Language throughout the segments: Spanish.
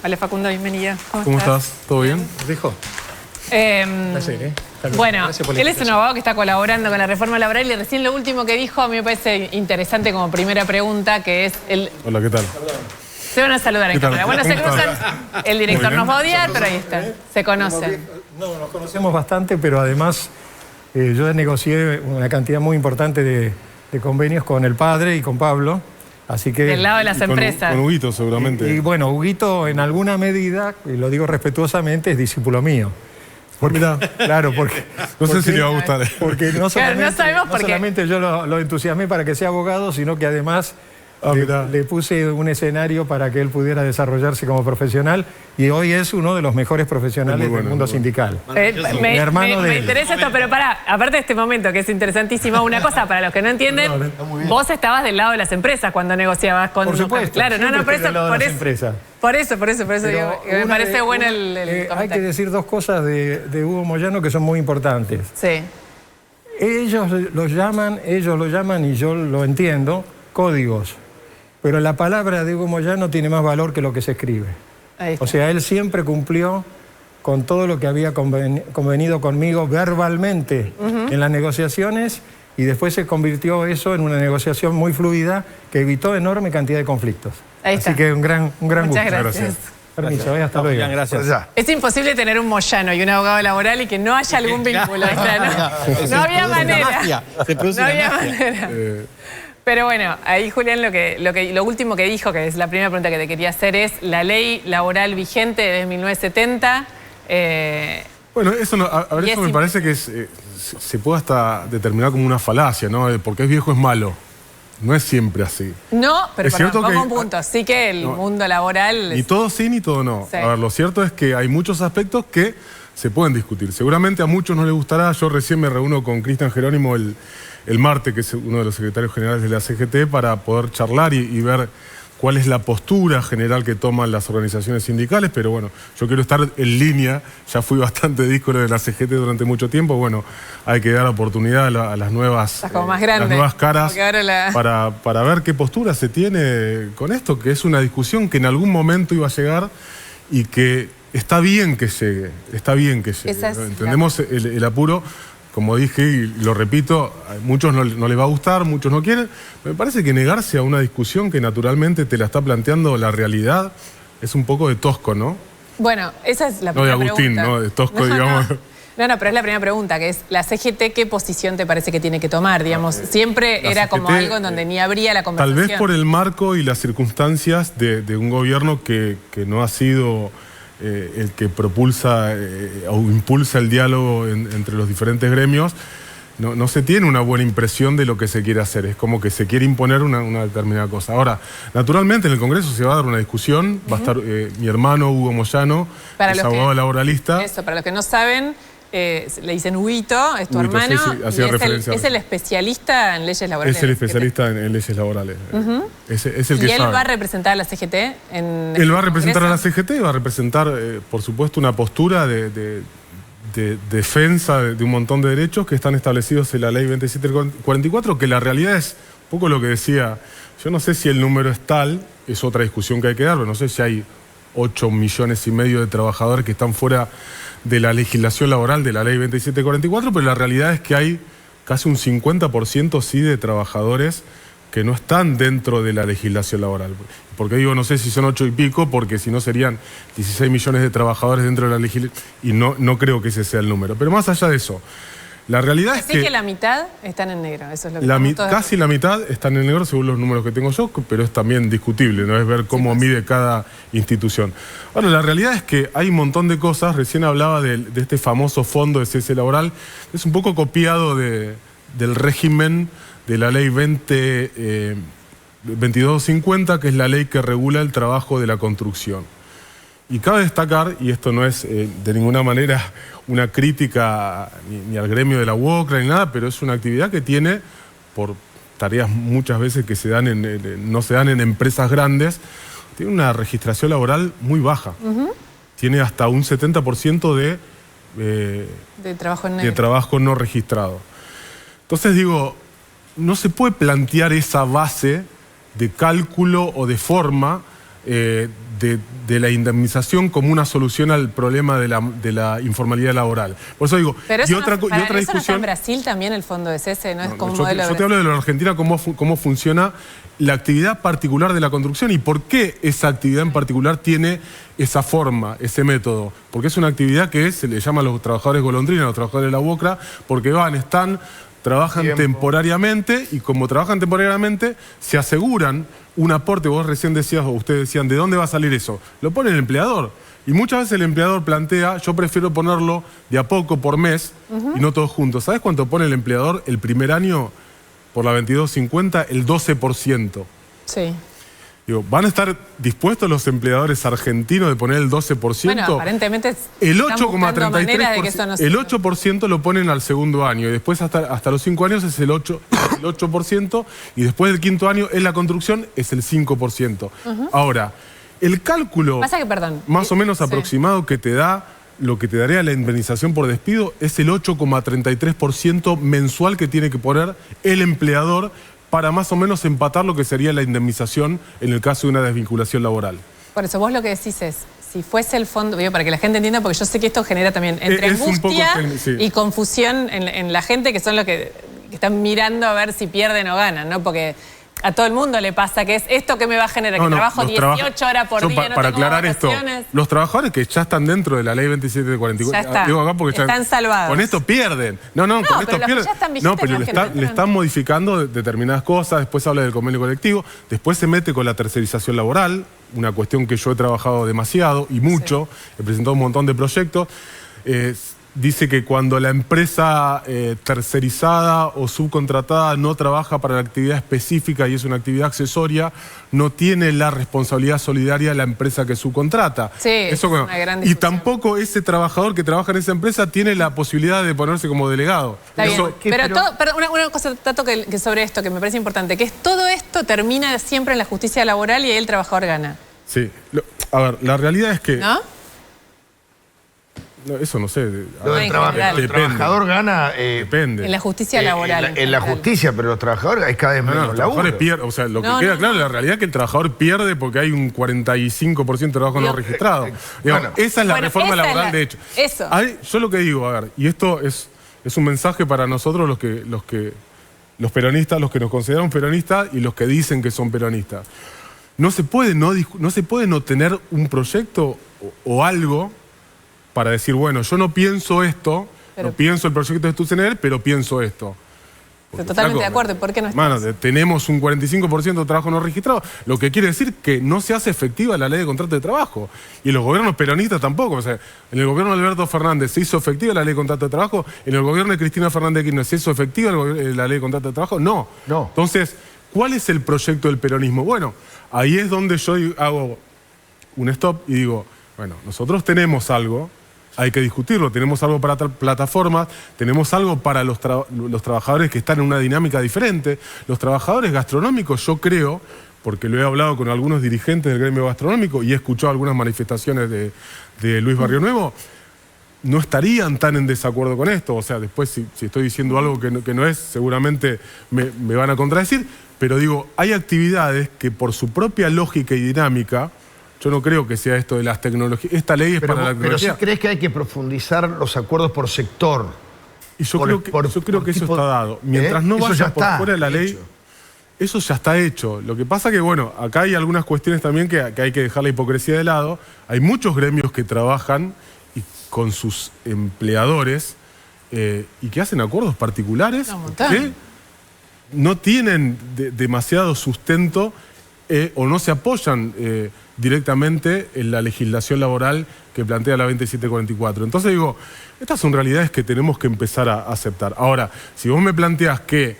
Hola Facundo, bienvenido. ¿Cómo estás? ¿Todo bien? ¿Dijo? Bueno, él es un abogado que está colaborando con la reforma laboral y recién lo último que dijo a mí me parece interesante como primera pregunta, que es el... Hola, ¿qué tal? Se van a saludar en cámara. Bueno, se cruzan, el director nos va a odiar, pero ahí está, se conocen. No, nos conocemos bastante, pero además yo negocié una cantidad muy importante de convenios con el padre y con Pablo. Así que, del lado de las empresas. Con Huguito, seguramente. Y bueno, Huguito en alguna medida, y lo digo respetuosamente, es discípulo mío. Porque, claro, porque... No sé si le va a gustar. Porque no solamente, no sabemos por qué. solamente yo lo entusiasmé para que sea abogado, sino que además le puse un escenario para que él pudiera desarrollarse como profesional y hoy es uno de los mejores profesionales del mundo sindical. Me interesa esto, pero pará, aparte de este momento que es interesantísimo, una cosa para los que no entienden, vos estabas del lado de las empresas cuando negociabas con... Por supuesto. Claro, por eso digo, me parece bueno el comentario. Hay que decir dos cosas de Hugo Moyano que son muy importantes. Sí. Ellos lo llaman y yo lo entiendo, códigos. Pero la palabra de Hugo Moyano tiene más valor que lo que se escribe. O sea, él siempre cumplió con todo lo que había convenido conmigo verbalmente en las negociaciones y después se convirtió eso en una negociación muy fluida que evitó enorme cantidad de conflictos. Ahí está. Así que un gran gusto. Muchas gracias. Permiso, hasta luego. Gracias. Es imposible tener un Moyano y un abogado laboral y que no haya algún vínculo. No había manera. No había manera. Pero bueno, ahí Julián lo último que dijo, que es la primera pregunta que te quería hacer, es la ley laboral vigente desde 1970. Bueno, eso, eso me parece que se puede hasta determinar como una falacia, ¿no? Porque es viejo es malo. No es siempre así. No, pero pongo un punto. Sí que el mundo laboral... Ni todo sí, ni todo no. Sí. A ver, lo cierto es que hay muchos aspectos que se pueden discutir. Seguramente a muchos no les gustará. Yo recién me reúno con Cristian Jerónimo el martes, que es uno de los secretarios generales de la CGT, para poder charlar y ver cuál es la postura general que toman las organizaciones sindicales, pero bueno, yo quiero estar en línea, ya fui bastante díscolo de la CGT durante mucho tiempo, bueno, hay que dar oportunidad a las nuevas, las nuevas caras para ver qué postura se tiene con esto, que es una discusión que en algún momento iba a llegar y que está bien que llegue, Entendemos el apuro. Como dije y lo repito, a muchos no les va a gustar, muchos no quieren. Me parece que negarse a una discusión que naturalmente te la está planteando la realidad es un poco de tosco, ¿no? Bueno, esa es la primera pregunta. No de Agustín, ¿no? De tosco, digamos. No, pero es la primera pregunta, que es la CGT, ¿qué posición te parece que tiene que tomar? Digamos, siempre era como algo en donde ni habría la conversación. Tal vez por el marco y las circunstancias de un gobierno que no ha sido... el que propulsa o impulsa el diálogo entre los diferentes gremios, no se tiene una buena impresión de lo que se quiere hacer. Es como que se quiere imponer una determinada cosa. Ahora, naturalmente en el Congreso se va a dar una discusión, va a estar mi hermano Hugo Moyano, es abogado laboralista. Eso, para los que no saben, le dicen Huguito, es tu hermano, sí, es el especialista en leyes laborales. Es el especialista en leyes laborales. Es el que ¿Y él sabe. va a representar a la CGT? Él va a representar a la CGT y va a representar, por supuesto, una postura de defensa de un montón de derechos que están establecidos en la ley 2744, que la realidad es un poco lo que decía. Yo no sé si el número es tal, es otra discusión que hay que dar, pero no sé si hay 8,5 millones de trabajadores que están fuera de la legislación laboral de la ley 2744, pero la realidad es que hay casi un 50% sí de trabajadores que no están dentro de la legislación laboral. Porque digo, no sé si son 8 y pico, porque si no serían 16 millones de trabajadores dentro de la legislación, y no creo que ese sea el número. Pero más allá de eso, la realidad es que la mitad están en negro, eso es lo que casi la mitad están en negro según los números que tengo yo, pero es también discutible, ¿no? Es ver cómo mide cada institución. Bueno, la realidad es que hay un montón de cosas. Recién hablaba de este famoso fondo de cese laboral, que es un poco copiado del régimen de la ley 2250, que es la ley que regula el trabajo de la construcción. Y cabe destacar, y esto no es de ninguna manera una crítica ni al gremio de la UOCRA ni nada, pero es una actividad que tiene, por tareas muchas veces que no se dan en empresas grandes, tiene una registración laboral muy baja. Tiene hasta un 70% de trabajo no registrado. Entonces digo, no se puede plantear esa base de cálculo o de forma de la indemnización como una solución al problema de la informalidad laboral. Por eso digo, pero y otra discusión... ¿No está en Brasil también el fondo es ese? ¿No es como un modelo? Yo te hablo de la Argentina, cómo funciona la actividad particular de la construcción y por qué esa actividad en particular tiene esa forma, ese método. Porque es una actividad que se le llama a los trabajadores golondrina, a los trabajadores de la UOCRA, porque trabajan temporariamente y como trabajan temporariamente se aseguran un aporte. Vos recién decías, o ustedes decían, ¿de dónde va a salir eso? Lo pone el empleador. Y muchas veces el empleador plantea, yo prefiero ponerlo de a poco por mes y no todos juntos. ¿Sabes cuánto pone el empleador el primer año por la 2250? El 12%. Sí. Digo, ¿van a estar dispuestos los empleadores argentinos de poner el 12%? Bueno, aparentemente el 8,33%, el 8% lo ponen al segundo año y después hasta los 5 años es el 8% y después del quinto año en la construcción es el 5%. Ahora, el cálculo más o menos aproximado que te da, lo que te daría la indemnización por despido es el 8,33% mensual que tiene que poner el empleador para más o menos empatar lo que sería la indemnización en el caso de una desvinculación laboral. Por eso vos lo que decís es, si fuese el fondo, para que la gente entienda, porque yo sé que esto genera también entre angustia y confusión en la gente, que son los que están mirando a ver si pierden o ganan, ¿no? Porque a todo el mundo le pasa que es esto que me va a generar, que trabajo 18 horas por día, no para tengo aclarar vacaciones. Esto, los trabajadores que ya están dentro de la ley 2744, ya está, digo acá porque están salvados. Con esto pierden. Con esto pierden. No, pero le están modificando determinadas cosas, después habla del convenio colectivo, después se mete con la tercerización laboral, una cuestión que yo he trabajado demasiado y mucho, he presentado un montón de proyectos. Dice que cuando la empresa tercerizada o subcontratada no trabaja para la actividad específica y es una actividad accesoria, no tiene la responsabilidad solidaria la empresa que subcontrata. Sí, eso es una gran discusión. Y tampoco ese trabajador que trabaja en esa empresa tiene la posibilidad de ponerse como delegado. Está bien. Pero una cosa, Tato, que sobre esto que me parece importante, que es todo esto termina siempre en la justicia laboral y ahí el trabajador gana. Sí. A ver, la realidad es que... ¿No? No, eso no sé. El trabajador gana... depende. En la justicia laboral. En la justicia, pero los trabajadores hay cada vez menos los trabajadores pierden. O sea, lo que queda claro, la realidad es que el trabajador pierde porque hay un 45% de trabajo no registrado. Esa es la reforma laboral, de hecho. Eso. Yo lo que digo, a ver, y esto es un mensaje para nosotros los peronistas, los que nos consideramos peronistas y los que dicen que son peronistas. No se puede no tener un proyecto o algo para decir, bueno, yo no pienso esto, no pienso el proyecto de Sturzenegger, pero pienso esto. Porque, totalmente de acuerdo. ¿Por qué no estás? Tenemos un 45% de trabajo no registrado, lo que quiere decir que no se hace efectiva la ley de contrato de trabajo. Y en los gobiernos peronistas tampoco. O sea, en el gobierno de Alberto Fernández se hizo efectiva la ley de contrato de trabajo, en el gobierno de Cristina Fernández de Kirchner se hizo efectiva la ley de contrato de trabajo. No. Entonces, ¿cuál es el proyecto del peronismo? Bueno, ahí es donde yo hago un stop y digo, bueno, nosotros tenemos algo, hay que discutirlo, tenemos algo para plataformas, tenemos algo para los trabajadores que están en una dinámica diferente. Los trabajadores gastronómicos, yo creo, porque lo he hablado con algunos dirigentes del gremio gastronómico y he escuchado algunas manifestaciones de Luis Barrio Nuevo, no estarían tan en desacuerdo con esto. O sea, después si estoy diciendo algo que no es, seguramente me van a contradecir, pero digo, hay actividades que por su propia lógica y dinámica, yo no creo que sea esto de las tecnologías. Esta ley es para la tecnología. Pero ¿sí crees que hay que profundizar los acuerdos por sector? Y yo creo que eso está dado. Mientras no vaya por fuera de la ley, eso ya está hecho. Lo que pasa que, bueno, acá hay algunas cuestiones también que hay que dejar la hipocresía de lado. Hay muchos gremios que trabajan con sus empleadores y que hacen acuerdos particulares que no tienen demasiado sustento o no se apoyan directamente en la legislación laboral que plantea la 2744. Entonces digo, estas son realidades que tenemos que empezar a aceptar. Ahora, si vos me planteás que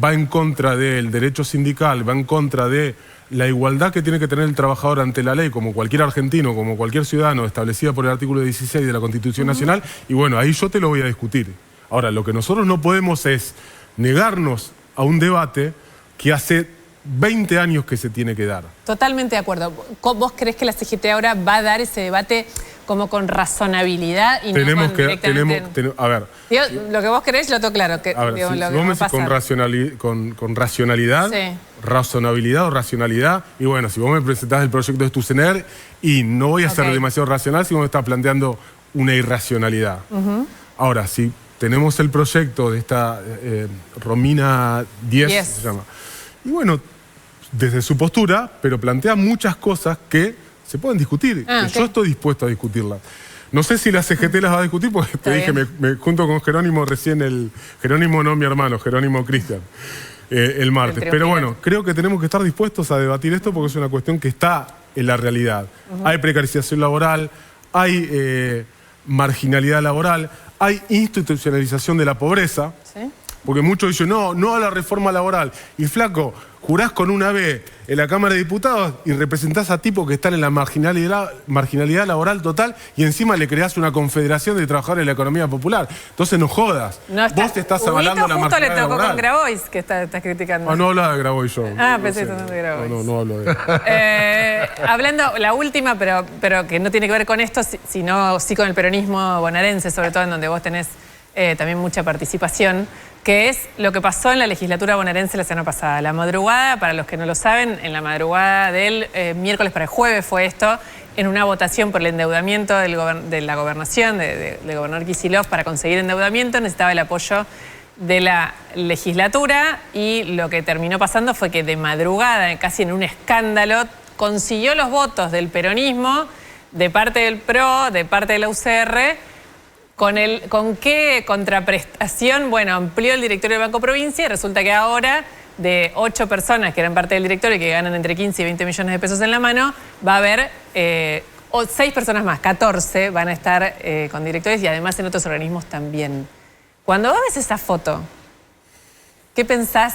va en contra del derecho sindical, va en contra de la igualdad que tiene que tener el trabajador ante la ley, como cualquier argentino, como cualquier ciudadano, establecida por el artículo 16 de la Constitución Nacional, y bueno, ahí yo te lo voy a discutir. Ahora, lo que nosotros no podemos es negarnos a un debate que hace 20 años que se tiene que dar. Totalmente de acuerdo. ¿Vos creés que la CGT ahora va a dar ese debate como con razonabilidad y no con directamente... a ver. Digo, lo que vos querés lo tengo claro. Que, a ver, digo, si lo vos que me decís con racionalidad, sí. Razonabilidad o racionalidad, y bueno, si vos me presentás el proyecto de Stusener y no voy a ser demasiado racional si vos me estás planteando una irracionalidad. Ahora, si tenemos el proyecto de esta Romina 10, se llama, y bueno, desde su postura, pero plantea muchas cosas que se pueden discutir, yo estoy dispuesto a discutirlas. No sé si la CGT las va a discutir, porque te dije, me junto con Jerónimo recién, Jerónimo no mi hermano, Jerónimo Cristian, el martes. Pero bueno, creo que tenemos que estar dispuestos a debatir esto porque es una cuestión que está en la realidad. Hay precarización laboral, hay marginalidad laboral, hay institucionalización de la pobreza, porque muchos dicen, no a la reforma laboral. Y flaco, jurás con una B en la Cámara de Diputados y representás a tipos que están en la marginalidad laboral total y encima le creás una confederación de trabajadores de la economía popular. Entonces no jodas. Vos te estás avalando la marginalidad laboral. Justo le tocó con Grabois, que estás criticando. No hablaba de Grabois yo. Pensé que de Grabois. No hablo de hablando, la última, pero que no tiene que ver con esto, sino sí con el peronismo bonaerense, sobre todo en donde vos tenés también mucha participación, que es lo que pasó en la legislatura bonaerense la semana pasada. La madrugada, para los que no lo saben, en la madrugada del miércoles para el jueves fue esto, en una votación por el endeudamiento de la gobernación, del gobernador Kicillof, para conseguir endeudamiento, necesitaba el apoyo de la legislatura y lo que terminó pasando fue que de madrugada, casi en un escándalo, consiguió los votos del peronismo, de parte del PRO, de parte de la UCR. ¿Con qué contraprestación? Bueno, amplió el directorio del Banco Provincia y resulta que ahora de 8 personas que eran parte del directorio y que ganan entre 15 y 20 millones de pesos en la mano, va a haber 6 personas más, 14 van a estar con directores y además en otros organismos también. Cuando vos ves esa foto, ¿qué pensás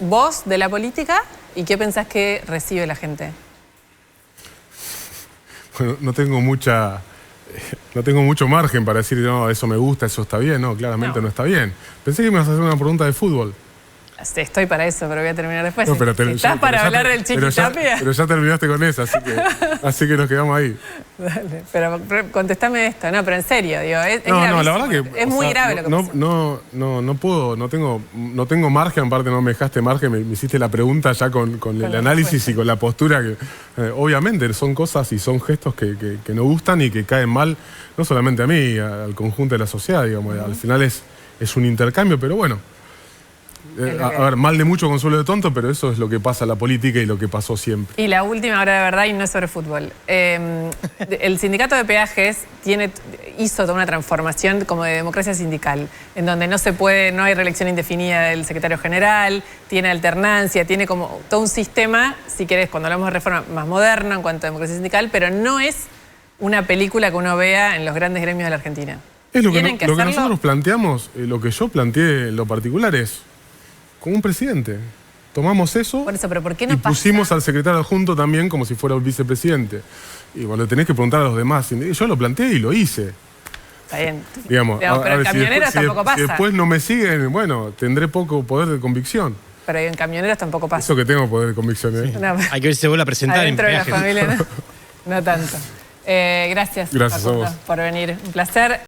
vos de la política y qué pensás que recibe la gente? Bueno, no tengo mucho margen para decir, no, eso me gusta, eso está bien. No, claramente no está bien. Pensé que me ibas a hacer una pregunta de fútbol. Estoy para eso, pero voy a terminar después. No, pero ¿Estás para hablar del Chiquitapia? Pero ya terminaste con esa, así que nos quedamos ahí. Dale, pero contestame esto. No, pero en serio, digo, no, la verdad que... Es muy grave lo que pasó. No puedo, no tengo margen, aparte no me dejaste margen, me hiciste la pregunta ya con el análisis y con la postura que... obviamente son cosas y son gestos que no gustan y que caen mal, no solamente a mí, al conjunto de la sociedad, digamos. Al final es un intercambio, pero bueno. A ver, mal de mucho, consuelo de tonto, pero eso es lo que pasa en la política y lo que pasó siempre. Y la última, ahora de verdad, y no es sobre fútbol. El sindicato de peajes hizo toda una transformación como de democracia sindical, en donde no hay reelección indefinida del secretario general, tiene alternancia, tiene como todo un sistema, si querés, cuando hablamos de reforma, más moderno en cuanto a democracia sindical, pero no es una película que uno vea en los grandes gremios de la Argentina. Es lo que nosotros planteamos, lo que yo planteé en lo particular es, con un presidente. Tomamos eso, pero ¿por qué no y pusimos al secretario adjunto también como si fuera el vicepresidente. Y bueno, tenés que preguntar a los demás. Yo lo planteé y lo hice. Está bien. Digamos, pero en camioneros tampoco pasa. Si después no me siguen, bueno, tendré poco poder de convicción. Pero en camioneros tampoco pasa. Eso que tengo poder de convicción, ¿eh? Sí. Hay que ver si se vuelve a presentar adentro en peajes. De la familia, no tanto. Gracias a vos por venir. Un placer.